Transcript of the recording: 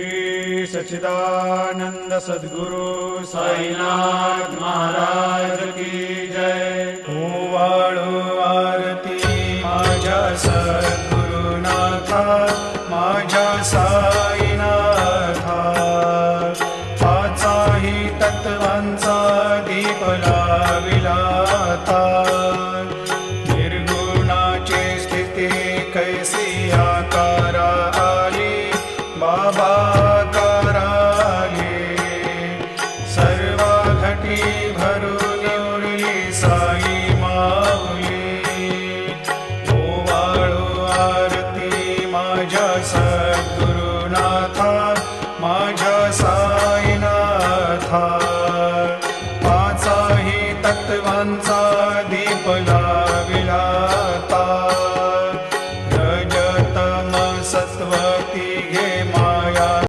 श्री सच्चिदानंद सद्गुरु साईनाथ महाराज की जय। ओवाळो आरती माझ्या सद्गुरुनाथा, माझ्या साईनाथा, पाचाही तत्वांचा दीप लाविला आता। निर्गुणाची स्थिती कैसी आकारा आली, बाबा कराले सर्व घटी भर